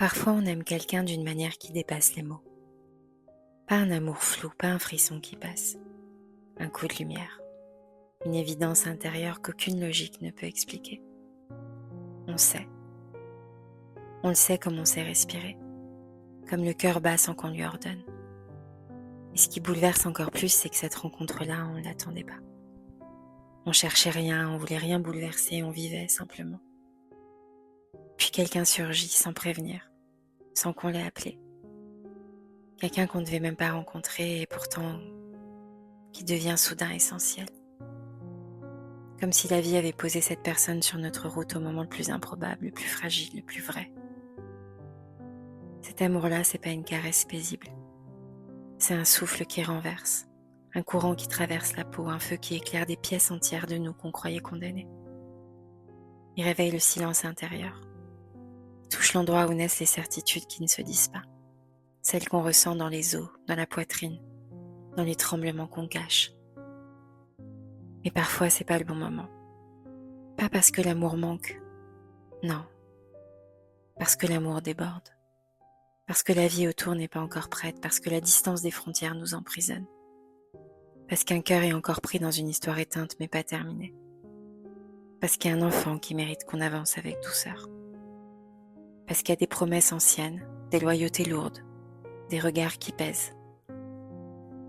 Parfois on aime quelqu'un d'une manière qui dépasse les mots. Pas un amour flou, pas un frisson qui passe. Un coup de lumière. Une évidence intérieure qu'aucune logique ne peut expliquer. On sait. On le sait comme on sait respirer. Comme le cœur bat sans qu'on lui ordonne. Et ce qui bouleverse encore plus, c'est que cette rencontre-là, on ne l'attendait pas. On cherchait rien, on voulait rien bouleverser, on vivait simplement. Puis quelqu'un surgit sans prévenir, sans qu'on l'ait appelé. Quelqu'un qu'on ne devait même pas rencontrer et pourtant qui devient soudain essentiel. Comme si la vie avait posé cette personne sur notre route au moment le plus improbable, le plus fragile, le plus vrai. Cet amour-là, c'est pas une caresse paisible. C'est un souffle qui renverse, un courant qui traverse la peau, un feu qui éclaire des pièces entières de nous qu'on croyait condamnées. Il réveille le silence intérieur. Il touche l'endroit où naissent les certitudes qui ne se disent pas. Celles qu'on ressent dans les os, dans la poitrine, dans les tremblements qu'on cache. Mais parfois, c'est pas le bon moment. Pas parce que l'amour manque. Non. Parce que l'amour déborde. Parce que la vie autour n'est pas encore prête, parce que la distance des frontières nous emprisonne. Parce qu'un cœur est encore pris dans une histoire éteinte mais pas terminée. Parce qu'il y a un enfant qui mérite qu'on avance avec douceur. Parce qu'il y a des promesses anciennes, des loyautés lourdes, des regards qui pèsent.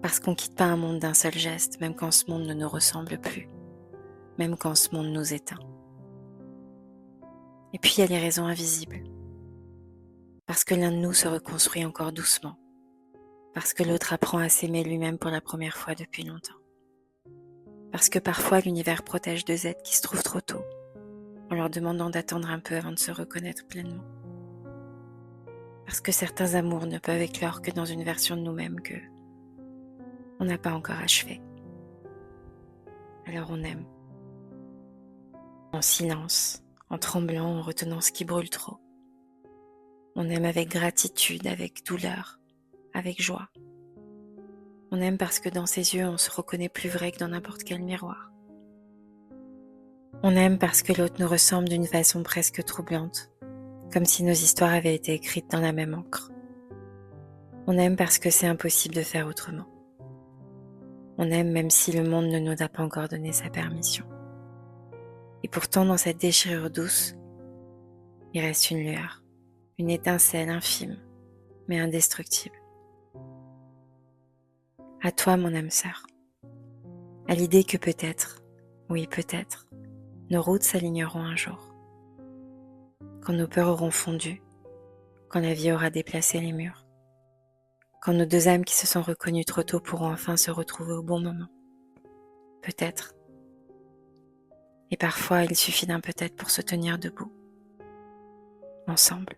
Parce qu'on quitte pas un monde d'un seul geste, même quand ce monde ne nous ressemble plus, même quand ce monde nous éteint. Et puis il y a les raisons invisibles. Parce que l'un de nous se reconstruit encore doucement. Parce que l'autre apprend à s'aimer lui-même pour la première fois depuis longtemps. Parce que parfois l'univers protège deux êtres qui se trouvent trop tôt, en leur demandant d'attendre un peu avant de se reconnaître pleinement. Parce que certains amours ne peuvent éclore que dans une version de nous-mêmes que on n'a pas encore achevée. Alors on aime. En silence, en tremblant, en retenant ce qui brûle trop. On aime avec gratitude, avec douleur, avec joie. On aime parce que dans ses yeux, on se reconnaît plus vrai que dans n'importe quel miroir. On aime parce que l'autre nous ressemble d'une façon presque troublante, comme si nos histoires avaient été écrites dans la même encre. On aime parce que c'est impossible de faire autrement. On aime même si le monde ne nous a pas encore donné sa permission. Et pourtant, dans cette déchirure douce, il reste une lueur, une étincelle infime, mais indestructible. À toi, mon âme sœur, à l'idée que peut-être, oui peut-être, nos routes s'aligneront un jour. Quand nos peurs auront fondu, quand la vie aura déplacé les murs, quand nos deux âmes qui se sont reconnues trop tôt pourront enfin se retrouver au bon moment. Peut-être. Et parfois, il suffit d'un peut-être pour se tenir debout, ensemble.